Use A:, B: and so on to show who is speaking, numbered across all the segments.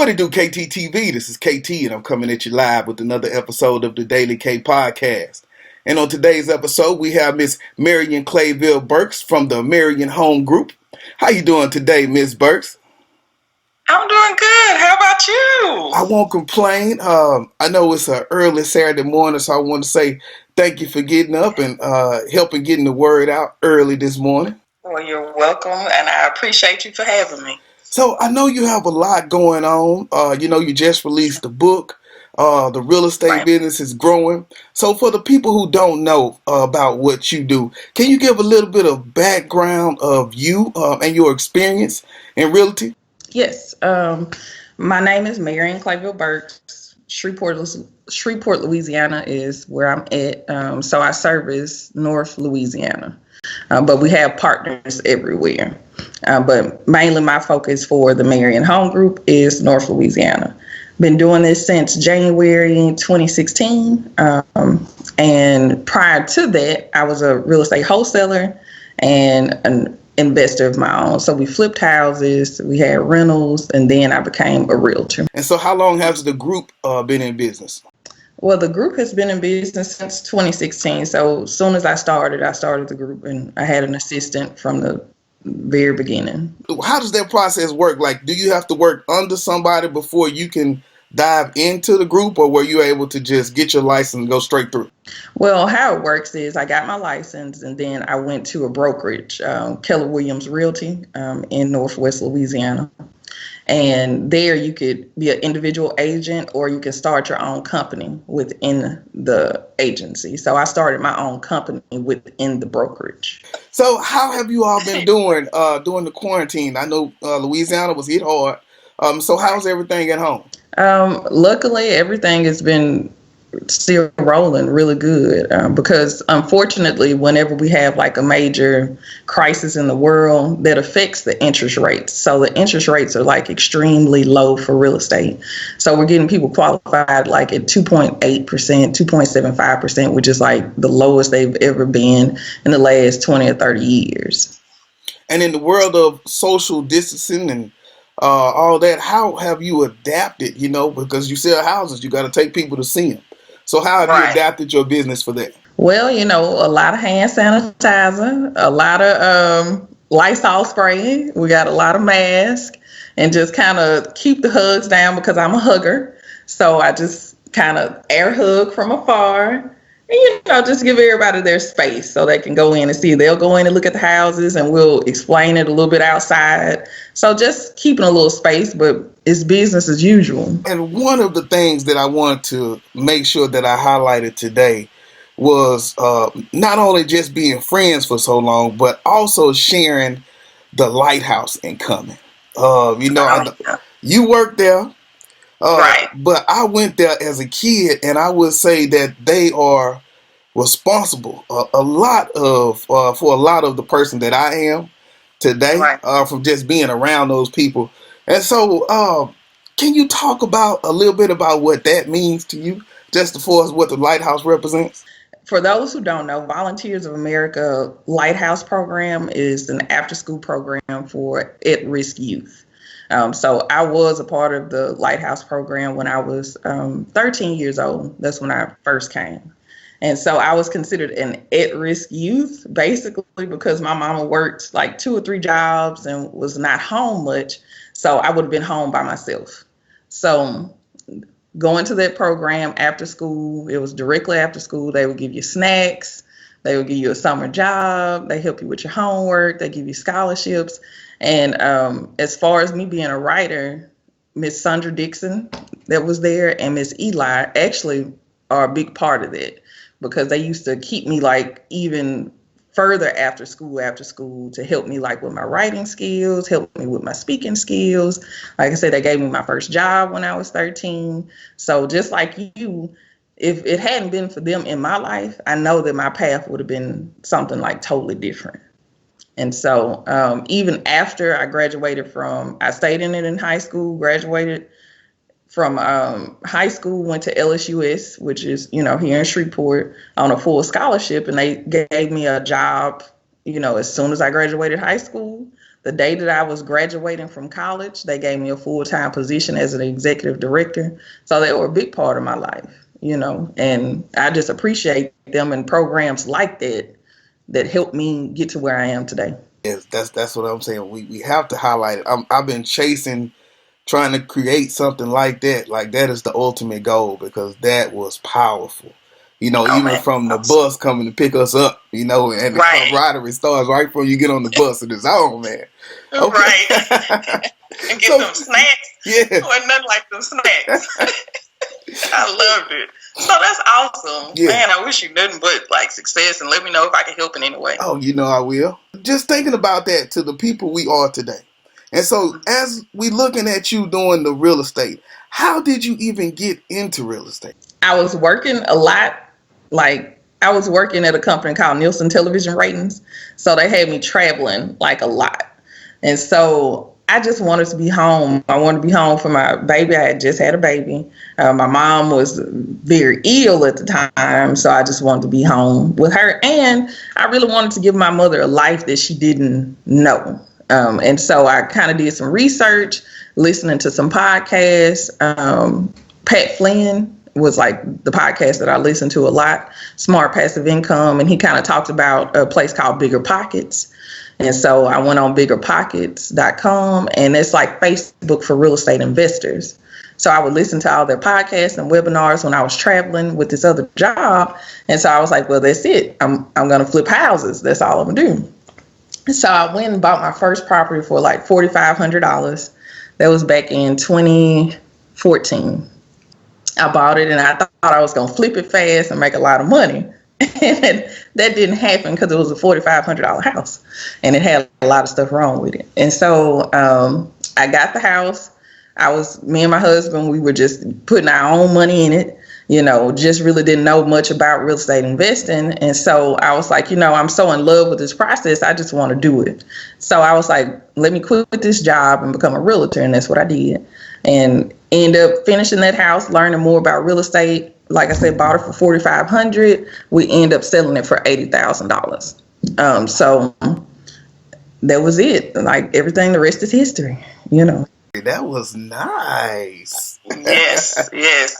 A: What it do, KTTeeV? This is KT, and I'm coming at you live with another episode of the Daily K Podcast. And on today's episode, we have Miss Marion Clayville Burks from the Marion Home Group. How you doing today, Miss Burks?
B: I'm doing good. How about you?
A: I won't complain. I know it's an early Saturday morning, so I want to say thank you for getting up and helping getting the word out early this morning.
B: Well, you're welcome, and I appreciate you for having me.
A: So I know you have a lot going on. You just released a book. The real estate business is growing. So for the people who don't know about what you do, can you give a little bit of background of you and your experience in realty?
C: Yes. My name is Marion Clayville Burks. Shreveport, Louisiana is where I'm at. So I service North Louisiana. But we have partners everywhere. But mainly my focus for the Marion Home Group is North Louisiana. Been doing this since January 2016. And prior to that, I was a real estate wholesaler and an investor of my own. So we flipped houses, we had rentals, and then I became a realtor.
A: And so how long has the group been in business?
C: Well, the group has been in business since 2016. So as soon as I started the group, and I had an assistant from the very beginning.
A: How does that process work? Like, do you have to work under somebody before you can dive into the group, or were you able to just get your license and go straight through?
C: Well, how it works is I got my license, and then I went to a brokerage, Keller Williams Realty, in Northwest Louisiana. And there you could be an individual agent, or you can start your own company within the agency. So I started my own company within the brokerage.
A: So how have you all been doing during the quarantine? I know Louisiana was hit hard. So how's everything at home?
C: Luckily, everything has been still rolling really good because unfortunately, whenever we have like a major crisis in the world, that affects the interest rates. So the interest rates are like extremely low for real estate. So we're getting people qualified like at 2.8%, 2.75%, which is like the lowest they've ever been in the last 20 or 30 years.
A: And in the world of social distancing and all that, how have you adapted, because you sell houses, you got to take people to see them. So how have you adapted your business for that?
C: Well, a lot of hand sanitizer, a lot of Lysol spray. We got a lot of masks, and just kind of keep the hugs down because I'm a hugger. So I just kind of air hug from afar. And, just give everybody their space so they can go in and see. They'll go in and look at the houses, and we'll explain it a little bit outside. So just keeping a little space, but it's business as usual.
A: And one of the things that I want to make sure that I highlighted today was not only just being friends for so long, but also sharing the Lighthouse and coming. You worked there. But I went there as a kid, and I would say that they are responsible for a lot of the person that I am today, from just being around those people. And so, can you talk about a little bit about what that means to you, just as far as what the Lighthouse represents?
C: For those who don't know, Volunteers of America Lighthouse program is an after-school program for at-risk youth. So I was a part of the Lighthouse program when I was 13 years old. That's when I first came. And so I was considered an at-risk youth, basically because my mama worked like 2 or 3 jobs and was not home much. So I would have been home by myself. So going to that program after school, it was directly after school. They would give you snacks. They would give you a summer job. They help you with your homework. They give you scholarships. And as far as me being a writer, Miss Sandra Dixon that was there and Miss Eli actually are a big part of that, because they used to keep me like even further after school to help me like with my writing skills, help me with my speaking skills. Like I said, they gave me my first job when I was 13. So just like you, if it hadn't been for them in my life, I know that my path would have been something like totally different. And so even after I graduated I stayed in it in high school, graduated from high school, went to LSUS, which is, here in Shreveport, on a full scholarship. And they gave me a job, as soon as I graduated high school, The day that I was graduating from college, they gave me a full-time position as an executive director. So they were a big part of my life, and I just appreciate them and programs like that helped me get to where I am today.
A: Yes, that's what I'm saying. We have to highlight it. I've been trying to create something like that. Like that is the ultimate goal because that was powerful.
B: Oh
A: Even
B: man,
A: from the
B: awesome.
A: bus coming to pick us up, and the
B: Right,
A: camaraderie starts right from you get on the bus and it's on, man.
B: right.
A: Okay.
B: And get
A: So
B: them snacks.
A: yeah,
B: Wasn't nothing like them snacks. I loved it. So that's awesome.
A: yeah.
B: Man, I wish you nothing but like success and let me know if I can help in any way.
A: Oh, I will. Just thinking about that to the people we are today. And so as we looking at you doing the real estate, how did you even get into real estate?
C: I was working a lot. Like I was working at a company called Nielsen Television Ratings. So they had me traveling like a lot. And so I just wanted to be home. I wanted to be home for my baby. I had just had a baby. My mom was very ill at the time. So I just wanted to be home with her. And I really wanted to give my mother a life that she didn't know. And so I kind of did some research, listening to some podcasts. Pat Flynn was like the podcast that I listened to a lot, Smart Passive Income. And he kind of talked about a place called Bigger Pockets. And so I went on biggerpockets.com, and it's like Facebook for real estate investors. So I would listen to all their podcasts and webinars when I was traveling with this other job. And so I was like, well, that's it. I'm going to flip houses. That's all I'm going to do. So I went and bought my first property for like $4,500. That was back in 2014. I bought it and I thought I was going to flip it fast and make a lot of money. And that didn't happen because it was a $4,500 house and it had a lot of stuff wrong with it. And so I got the house. Me and my husband, we were just putting our own money in it, just really didn't know much about real estate investing. And so I was like, I'm so in love with this process. I just want to do it. So I was like, let me quit this job and become a realtor. And that's what I did. And end up finishing that house, learning more about real estate. Like I said, bought it for $4,500. We end up selling it for $80,000. So that was it. Like everything, the rest is history.
A: That was nice.
B: Yes,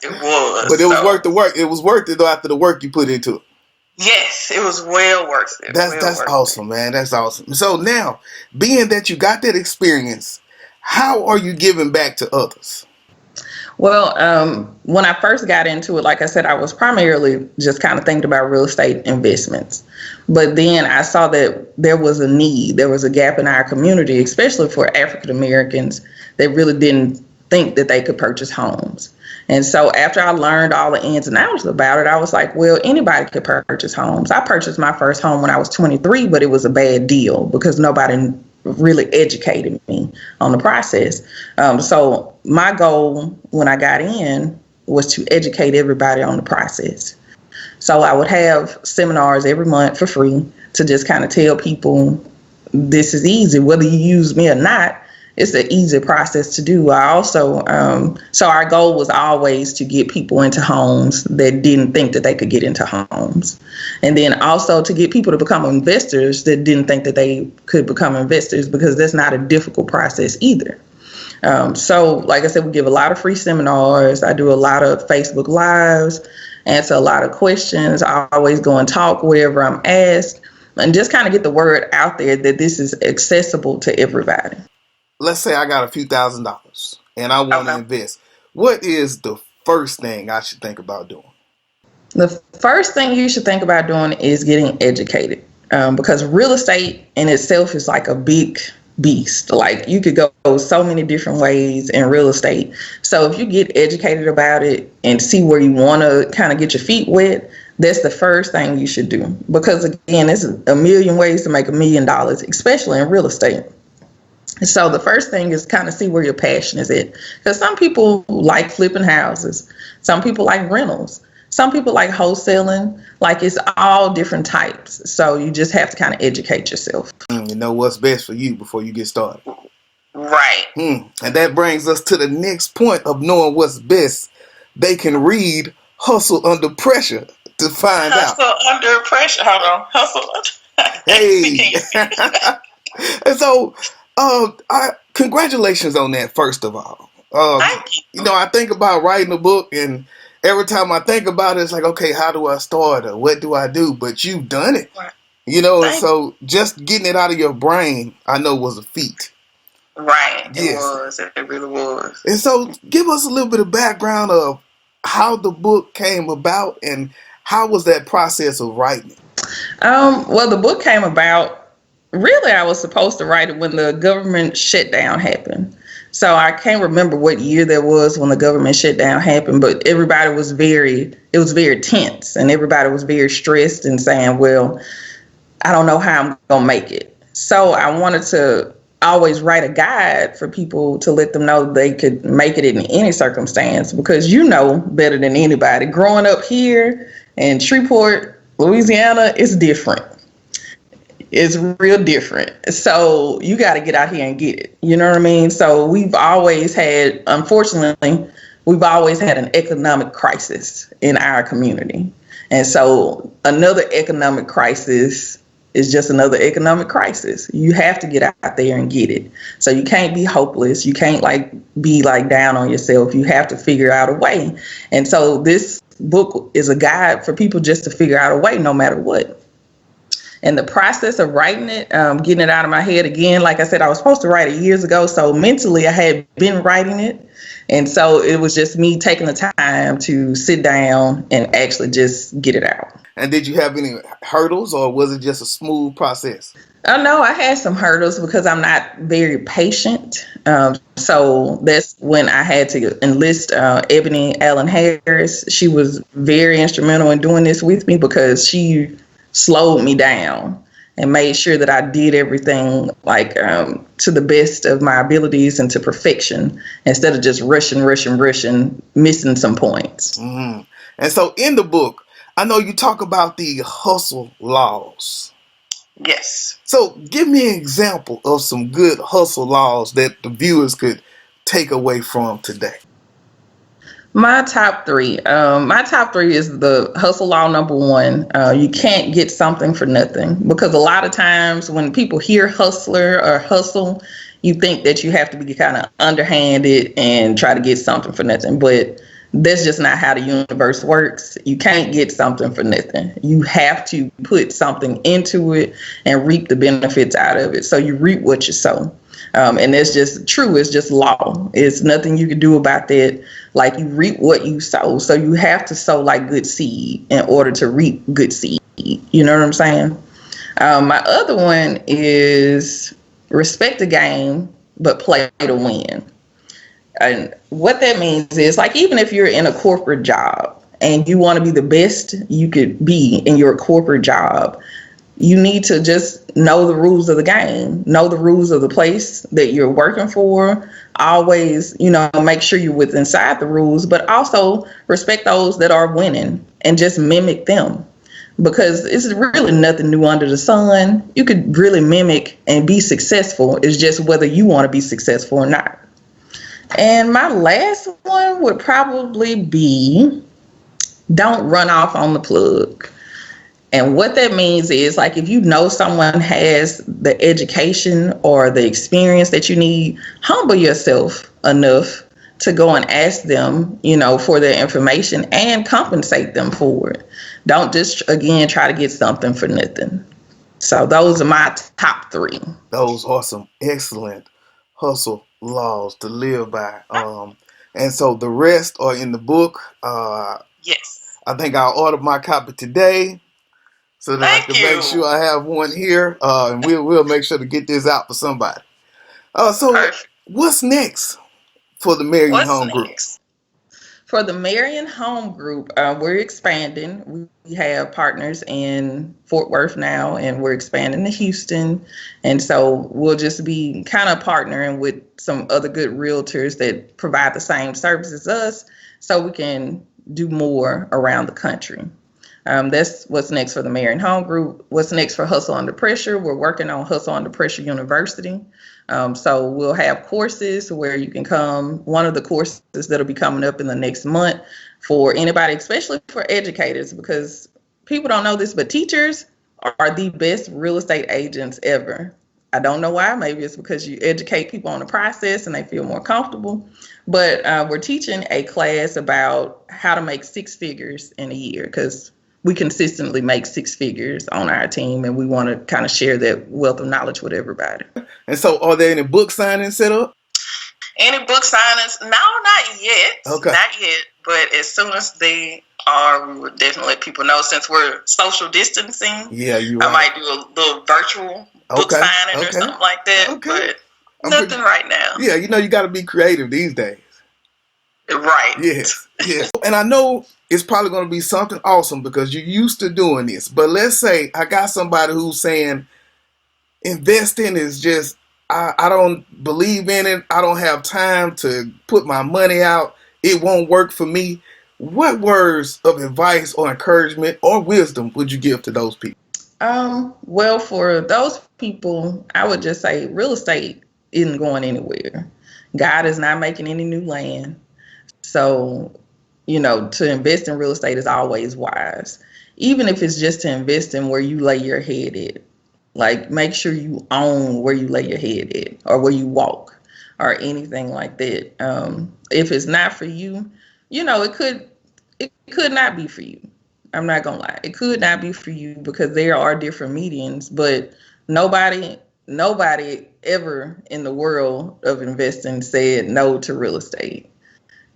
B: it was.
A: But it was worth the work. It was worth it though after the work you put into it.
B: Yes, it was well worth it.
A: That's awesome, man. That's awesome. So now, being that you got that experience, how are you giving back to others?
C: Well, when I first got into it, like I said, I was primarily just kind of thinking about real estate investments. But then I saw that there was a need, there was a gap in our community, especially for African Americans that really didn't think that they could purchase homes. And so after I learned all the ins and outs about it, I was like, well, anybody could purchase homes. I purchased my first home when I was 23, but it was a bad deal because nobody really educated me on the process. So my goal when I got in was to educate everybody on the process. So I would have seminars every month for free to just kind of tell people this is easy, whether you use me or not. It's an easy process to do. I also, so our goal was always to get people into homes that didn't think that they could get into homes. And then also to get people to become investors that didn't think that they could become investors, because that's not a difficult process either. So like I said, we give a lot of free seminars. I do a lot of Facebook Lives, answer a lot of questions. I always go and talk wherever I'm asked and just kind of get the word out there that this is accessible to everybody.
A: Let's say I got a few $1,000s and I want to invest. What is the first thing I should think about doing?
C: The first thing you should think about doing is getting educated, because real estate in itself is like a big beast. Like you could go so many different ways in real estate. So if you get educated about it and see where you want to kind of get your feet wet, that's the first thing you should do. Because again, there's a million ways to make $1 million, especially in real estate. So the first thing is kind of see where your passion is at. Because some people like flipping houses. Some people like rentals. Some people like wholesaling. Like it's all different types. So you just have to kind of educate yourself.
A: You know what's best for you before you get started.
B: Right.
A: And that brings us to the next point of knowing what's best. They can read Hustle Under Pressure to find out.
B: Hustle Under Pressure. Hold on. Hustle.
A: Hey. And so Congratulations on that, first of all.
B: Thank you.
A: I think about writing a book, and every time I think about it, it's like, okay, how do I start, or what do I do? But you've done it, and
B: Thank
A: so just getting it out of your brain, I know, was a feat.
B: Right, it
A: Yes.
B: was. It really was.
A: And so give us a little bit of background of how the book came about, and how was that process of writing it?
C: Well, the book came about, really, I was supposed to write it when the government shutdown happened. So I can't remember what year that was when the government shutdown happened, but it was very tense, and everybody was very stressed and saying, well, I don't know how I'm going to make it. So I wanted to always write a guide for people to let them know they could make it in any circumstance, because you know better than anybody. Growing up here in Shreveport, Louisiana, it's different. It's real different. So you got to get out here and get it. You know what I mean? So unfortunately, we've always had an economic crisis in our community. And so another economic crisis is just another economic crisis. You have to get out there and get it. So you can't be hopeless. You can't be down on yourself. You have to figure out a way. And so this book is a guide for people just to figure out a way no matter what. And the process of writing it, getting it out of my head again, like I said, I was supposed to write it years ago. So mentally I had been writing it. And so it was just me taking the time to sit down and actually just get it out.
A: And did you have any hurdles, or was it just a smooth process?
C: Oh, no, I had some hurdles because I'm not very patient. So that's when I had to enlist Ebony Allen Harris. She was very instrumental in doing this with me, because she slowed me down and made sure that I did everything to the best of my abilities and to perfection, instead of just rushing, missing some points.
A: Mm-hmm. And so in the book, I know you talk about the hustle laws.
B: Yes.
A: So give me an example of some good hustle laws that the viewers could take away from today.
C: My top three. My top three is the hustle law number one. You can't get something for nothing, because a lot of times when people hear hustler or hustle, you think that you have to be kind of underhanded and try to get something for nothing. But that's just not how the universe works. You can't get something for nothing. You have to put something into it and reap the benefits out of it. So you reap what you sow. And that's just true. It's just law. It's nothing you can do about that. Like, you reap what you sow. So you have to sow good seed in order to reap good seed. You know what I'm saying? My other one is respect the game, but play to win. And what that means is, even if you're in a corporate job and you want to be the best you could be in your corporate job, you need to just know the rules of the game, know the rules of the place that you're working for. Always, make sure you're within inside the rules, but also respect those that are winning and just mimic them, because it's really nothing new under the sun. You could really mimic and be successful. It's just whether you want to be successful or not. And my last one would probably be, don't run off on the plug. And what that means is, if you know someone has the education or the experience that you need, humble yourself enough to go and ask them, for their information, and compensate them for it. Don't just, again, try to get something for nothing. So those are my top three.
A: Those are some excellent hustle laws to live by. And so the rest are in the book.
B: Yes.
A: I think I'll order my copy today, so that I can make sure I have one here, and we'll make sure to get this out for somebody. So perfect. What's next for the Marion Home Group?
C: For the Marion Home Group, we're expanding. We have partners in Fort Worth now, and we're expanding to Houston. And so we'll just be kind of partnering with some other good realtors that provide the same services as us, so we can do more around the country. That's what's next for the Marion Home Group. What's next for Hustle Under Pressure? We're working on Hustle Under Pressure University. So we'll have courses where you can come. One of the courses that'll be coming up in the next month for anybody, especially for educators, because people don't know this, but teachers are the best real estate agents ever. I don't know why. Maybe it's because you educate people on the process and they feel more comfortable. But we're teaching a class about how to make six figures in a year, because we consistently make six figures on our team, and we want to kind of share that wealth of knowledge with everybody.
A: And so, are there any book signings set up?
B: Any book signings? No, not yet.
A: Okay.
B: Not yet. But as soon as they are, we would definitely let people know. Since we're social distancing,
A: yeah, you right.
B: I might do a little virtual book signing or something like that. But nothing right now.
A: Yeah, you know, you got to be creative these days.
B: Right.
A: Yes, yes. And I know it's probably going to be something awesome because you're used to doing this. But let's say I got somebody who's saying investing is just, I don't believe in it. I don't have time to put my money out. It won't work for me. What words of advice or encouragement or wisdom would you give to those people?
C: Well, for those people, I would just say real estate isn't going anywhere. God is not making any new land. So, you know, to invest in real estate is always wise. Even if it's just to invest in where you lay your head at. Like, make sure you own where you lay your head at, or where you walk, or anything like that. If it's not for you, you know, it could not be for you. I'm not gonna lie. It could not be for you, because there are different mediums, but nobody ever in the world of investing said no to real estate.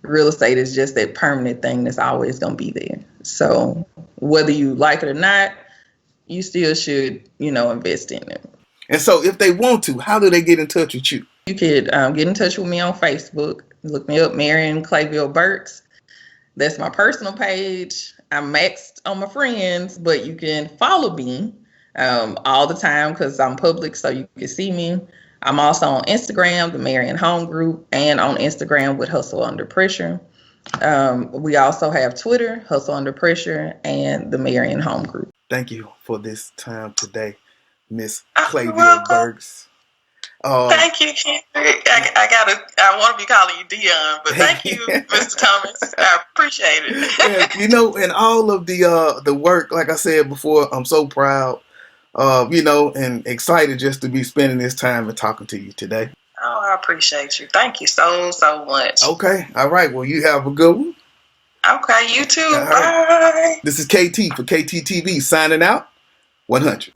C: Real estate is just that permanent thing that's always going to be there. So whether you like it or not, you still should, you know, invest in it.
A: And so if they want to, how do they get in touch with you?
C: You could get in touch with me on Facebook. Look me up, Marion Clayville Burks. That's my personal page. I'm maxed on my friends, but you can follow me all the time because I'm public, so you can see me. I'm also on Instagram, the Marion Home Group, and on Instagram with Hustle Under Pressure. We also have Twitter, Hustle Under Pressure, and the Marion Home Group.
A: Thank you for this time today, Miss Clayville Burks.
B: Thank you, Kendrick. I want to be calling you Dion, but thank you, Mr. Thomas. I appreciate it.
A: And, you know, and all of the work, like I said before, I'm so proud, you know, and excited just to be spending this time and talking to you today.
B: Oh, I appreciate you. Thank you so much.
A: Okay. All right. Well, you have a good one.
B: Okay. You too.
A: Right.
B: Bye.
A: This is KT for KTTeeV signing out. 100.